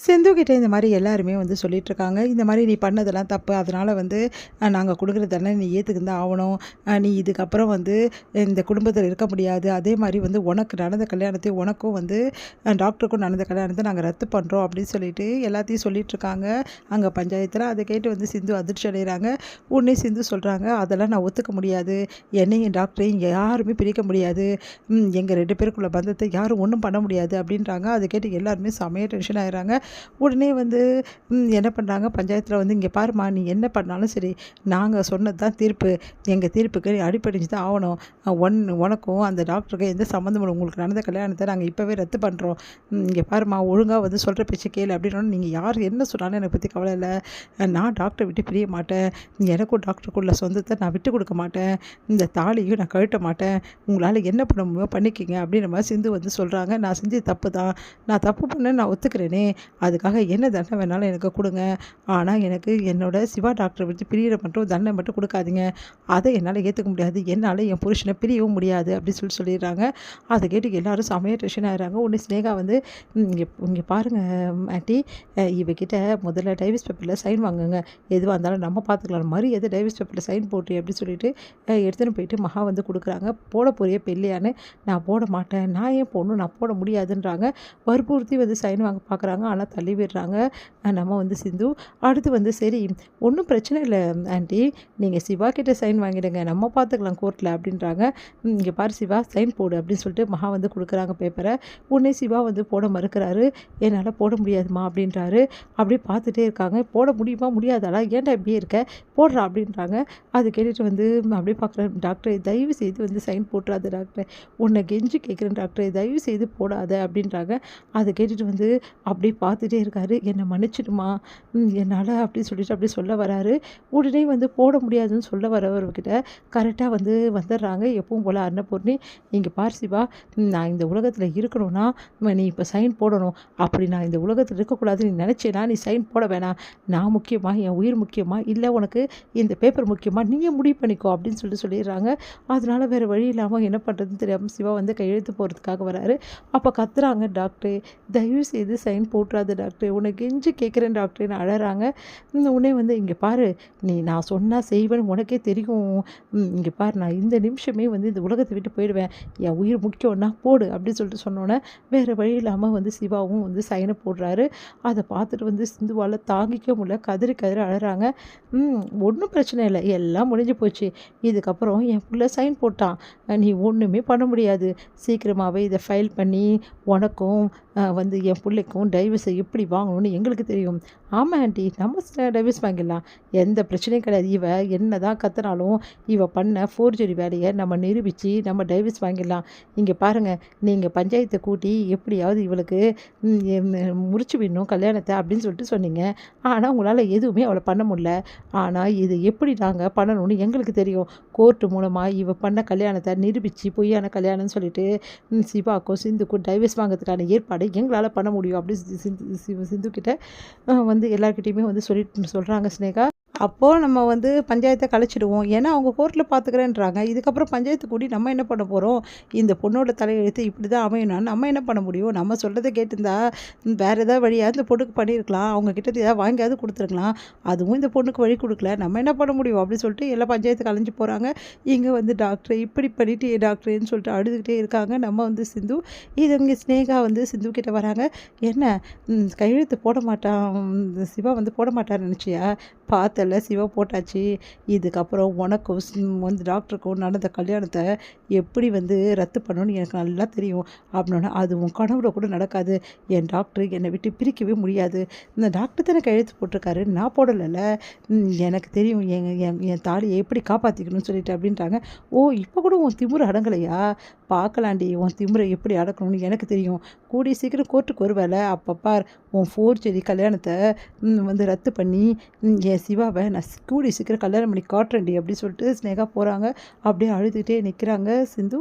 சிந்து கிட்ட இந்த மாதிரி எல்லாருமே வந்து சொல்லிட்டுருக்காங்க. இந்த மாதிரி நீ பண்ணதெல்லாம் தப்பு. அதனால் வந்து நாங்க குடுக்குற தண்டனை நீ ஏத்துக்கு தான் ஆவணும். நீ இதுக்கப்புறம் வந்து இந்த குடும்பத்தில இருக்க முடியாது. அதே மாரி வந்து உனக்கு நடந்த கல்யாணத்தையும் உனக்கும் வந்து டாக்டருக்கும் நடந்த கல்யாணத்த நாங்க ரத்து பண்றோம் அப்படின்னு சொல்லிட்டு எல்லாத்தையும் சொல்லிட்டுருக்காங்க. அங்க பஞ்சாயத்துல. அத கேட்டு வந்து சிந்து அதிர்ச்சி அடையிறாங்க. உடனே சிந்து சொல்றாங்க, "அதெல்லாம் நான் ஒத்துக்க முடியாது. என்னையும் டாக்டரையும் யாருமே பிரிக்க முடியாது. எங்க 2 பேருக்குள்ள பந்தத்த யாரும் ஒண்ணும் பண்ண முடியாது" அப்படின்றாங்க. அத கேட்டு எல்லாருமே செமையா டென்ஷன் ஆயிடுறாங்க. உடனே வந்து என்ன பண்ணுறாங்க பஞ்சாயத்தில் வந்து இங்கே பாரும்மா நீ என்ன பண்ணாலும் சரி நாங்கள் சொன்னது தான் தீர்ப்பு. எங்கள் தீர்ப்புக்கு நீ அடிபணிஞ்சு தான் ஆகணும். உனக்கும் அந்த டாக்டருக்கும் எந்த சம்மந்தமும் இல்லை. உங்களுக்கு நடந்த கல்யாணத்தை நாங்கள் இப்போவே ரத்து பண்ணுறோம். இங்கே பாரும்மா ஒழுங்காக வந்து சொல்கிற பேச்சு கேளு அப்படின்னா நீங்கள் யார் என்ன சொன்னாலும் என்னை பற்றி கவலை இல்லை. நான் டாக்டரை விட்டு பிரிய மாட்டேன். எனக்கும் டாக்டருக்குள்ள சொந்தத்தை நான் விட்டு கொடுக்க மாட்டேன். இந்த தாலியும் நான் கழட்ட மாட்டேன். உங்களால் என்ன பண்ண முடியுமோ பண்ணிக்கிங்க அப்படின்ற மாதிரி சிந்து வந்து சொல்கிறாங்க. நான் செஞ்சது தப்பு தான். நான் தப்பு பண்ணேன்னு நான் ஒத்துக்கிறேனே. அதுக்காக என்ன தண்டனை வேணாலும் எனக்கு கொடுங்க. ஆனால் எனக்கு என்னோட சிவா டாக்டரை விட்டு பிரியிற மட்டும் தண்டனை மட்டும் கொடுக்காதீங்க. அதை என்னால் ஏற்றுக்க முடியாது. என்னால் என் புருஷனை பிரியவும் முடியாது அப்படின்னு சொல்லிடுறாங்க. அதை கேட்டு எல்லாரும் செமையாக டென்ஷன் ஆகிறாங்க. ஒன்று ஸ்னேகா வந்து இங்கே இங்கே பாருங்கள் ஆண்டி, இவகிட்ட முதல்ல டைவர்ஸ் பேப்பரில் சைன் வாங்குங்க. எதுவாக இருந்தாலும் நம்ம பார்த்துக்கலாம். மாதிரி எது டைவர்ஸ் பேப்பரில் சைன் போட்டு அப்படின்னு சொல்லிட்டு எடுத்துன்னு போயிட்டு மகா வந்து கொடுக்குறாங்க. போட போறிய பெல்லையான்னு. நான் போட மாட்டேன். நான் ஏன் போடணும், நான் போட முடியாதுன்றாங்க. வற்புறுத்தி வந்து சைன் வாங்க பார்க்குறாங்க. ஆனால் தள்ளி விடுறாங்க நம்ம வந்து சிந்து. அடுத்து வந்து சரி ஒன்றும் பிரச்சனை இல்லை ஆண்டி, நீங்கள் சிவா கிட்ட சைன் வாங்கிடுங்க, நம்ம பார்த்துக்கலாம் கோர்ட்டில் அப்படின்றாங்க. இங்கே பாரு சிவா சைன் போடு அப்படின்னு சொல்லிட்டு மகா வந்து கொடுக்குறாங்க பேப்பரை. உடனே சிவா வந்து போட மறுக்கிறாரு. என்னால் போட முடியாதுமா அப்படின்றாரு. அப்படியே பார்த்துட்டே இருக்காங்க. போட முடியுமா முடியாதாடா, ஏன்டா இப்படியே இருக்க, போடுறா அப்படின்றாங்க. அது கேட்டுட்டு வந்து அப்படியே பார்க்குறேன். டாக்டர் தயவு செய்து வந்து சைன் போட்டுறாது டாக்டர், உன்னை கெஞ்சி கேட்குறேன் டாக்டர், தயவு செய்து போடாத அப்படின்றாங்க. அதை கேட்டுட்டு வந்து அப்படியே பார்த்துட்டே இருக்காரு. என்னை மன்னிச்சிடுமா என்னால் அப்படின்னு சொல்லிட்டு அப்படியே சொல்ல வராரு. உடனே வந்து போட முடியாதுன்னு சொல்ல வரவர்கிட்ட கரெக்டாக வந்து வந்துடுறாங்க. எப்பவும் போல் அன்னபூர்ணி, இங்கே பார் சிவா, நான் இந்த உலகத்தில் இருக்கணும்னா நீ இப்போ சைன் போடணும். அப்படி நான் இந்த உலகத்தில் இருக்கக்கூடாதுன்னு நீ நினச்சேன்னா நீ சைன் போட வேணாம். நான் முக்கியமா, என் உயிர் முக்கியமா, இல்லை உனக்கு இந்த பேப்பர் முக்கியமா, நீங்கள் முடிவு பண்ணிக்கோ அப்படின்னு சொல்லிடுறாங்க. அதனால வேறு வழி இல்லாமல் என்ன பண்ணுறதுன்னு தெரியாமல் சிவா வந்து கையெழுத்து போகிறதுக்காக வராரு. அப்போ கத்துறாங்க, டாக்டர் தயவு செய்து சைன் போட்டுறாது டாக்டர், உனக்கு கெஞ்சி கேட்குறேன் டாக்டர்னு அழறாங்க. உடனே வந்து இங்கே பாரு, நீ நான் சொன்னால் செய்வேன்னு உனக்கே தெரியும். இங்கே பாரு, நான் இந்த நிமிஷமே வந்து இந்த உலகத்தை விட்டு போயிடுவேன். என் உயிர் முக்கியம்னா போடு அப்படின்னு சொல்லிட்டு சொன்னோன்னே வேறு வழி இல்லாமல் வந்து சிவாவும் வந்து சைனை போடுறாரு. அதை பார்த்துட்டு வந்து சிந்துவால் தாங்கிக்க முடியல, கதறி கதறி அழறாங்க. ஒன்றும் பிரச்சனை இல்லை, எல்லாம் முடிஞ்சு போச்சு. இதுக்கப்புறம் என் புள்ள சைன் போட்டான், நீ ஒன்றுமே பண்ண முடியாது. சீக்கிரமாகவே இதை ஃபைல் பண்ணி உனக்கும் வந்து என் பிள்ளைக்கும் டைவர்ஸை எப்படி வாங்கணும்னு எங்களுக்கு தெரியும். ஆமாம் ஆண்டி, நம்ம டைவர்ஸ் வாங்கிடலாம், எந்த பிரச்சனையும் கிடையாது. இவ என்ன தான் கத்துனாலும் இவ பண்ண ஃபோர்ஜரி வேலையை நம்ம நிரூபித்து நம்ம டைவர்ஸ் வாங்கிடலாம். இங்கே பாருங்கள், நீங்கள் பஞ்சாயத்தை கூட்டி எப்படியாவது இவளுக்கு முடிச்சு விடணும் கல்யாணத்தை அப்படின்னு சொல்லிட்டு சொன்னீங்க. ஆனால் உங்களால் எதுவுமே அவளை பண்ண முடியல. ஆனால் இது எப்படி நாங்கள் பண்ணணும்னு எங்களுக்கு தெரியும். கோர்ட்டு மூலமாக இவ பண்ண கல்யாணத்தை நிரூபித்து பொய்யான கல்யாணம்னு சொல்லிட்டு சிவாக்கும் சிந்துக்கும் டைவர்ஸ் வாங்கிறதுக்கான ஏற்பாடு எங்களால் பண்ண முடியும் அப்படின்னு சிந்து கிட்ட வந்து எல்லாருக்கிட்டையுமே வந்து சொல்கிறாங்க ஸ்னேகா. அப்போது நம்ம வந்து பஞ்சாயத்தை கழிச்சிடுவோம். ஏன்னா அவங்க கோர்ட்டில் பார்த்துக்கிறேன்றாங்க. இதுக்கப்புறம் பஞ்சாயத்து கூடி நம்ம என்ன பண்ண போகிறோம்? இந்த பொண்ணோட தலையெழுத்து இப்படி தான் அமையணும்னா நம்ம என்ன பண்ண முடியும்? நம்ம சொல்கிறத கேட்டிருந்தா வேறு ஏதாவது வழியாக இந்த பொண்ணுக்கு பண்ணியிருக்கலாம். அவங்க கிட்ட ஏதாவது வாங்கியாவது கொடுத்துருக்கலாம். அதுவும் இந்த பொண்ணுக்கு வழி கொடுக்கல. நம்ம என்ன பண்ண முடியும் அப்படின்னு சொல்லிட்டு எல்லா பஞ்சாயத்து கலைஞ்சு போகிறாங்க. இங்கே வந்து டாக்டர் இப்படி பண்ணிட்டு டாக்டர்னு சொல்லிட்டு அழுதுகிட்டே இருக்காங்க நம்ம வந்து சிந்து. இது இங்கே ஸ்னேகா வந்து சிந்து கிட்ட வராங்க. என்ன கையெழுத்து போட மாட்டான் சிவா வந்து போட மாட்டான்னு நினச்சியா? பார்த்தல சிவா போட்டாச்சு. இதுக்கப்புறம் உனக்கும் வந்து டாக்டருக்கும் நடந்த கல்யாணத்தை எப்படி வந்து ரத்து பண்ணணும்னு எனக்கு நல்லா தெரியும் அப்படின்னா அது உன் கனவுல கூட நடக்காது. என் டாக்டர் என்னை விட்டு பிரிக்கவே முடியாது. இந்த டாக்டர் தானே கையெழுத்து போட்டிருக்காரு, நான் போடலைல்ல. எனக்கு தெரியும் என் தாலியை எப்படி காப்பாற்றிக்கணும்னு சொல்லிட்டு அப்படின்ட்டாங்க. ஓ, இப்போ கூட உன் திமுறை அடங்கலையா? பார்க்கலாண்டி, உன் திமுறை எப்படி அடக்கணும்னு எனக்கு தெரியும். கூடிய சீக்கிரம் கோர்ட்டுக்கு வருவேல, அப்பப்பார் உன் ஃபோர்ஜரி கல்யாணத்தை வந்து ரத்து பண்ணி என் சிவாவை நான் கூடிய சீக்கிரம் கல்யாணம் பண்ணி காட்டுறேன்டி அப்படின்னு சொல்லிட்டு ஸ்னேகா போகிறாங்க. அப்படியே அழுதுகிட்டே நிற்கிறாங்க சிந்து.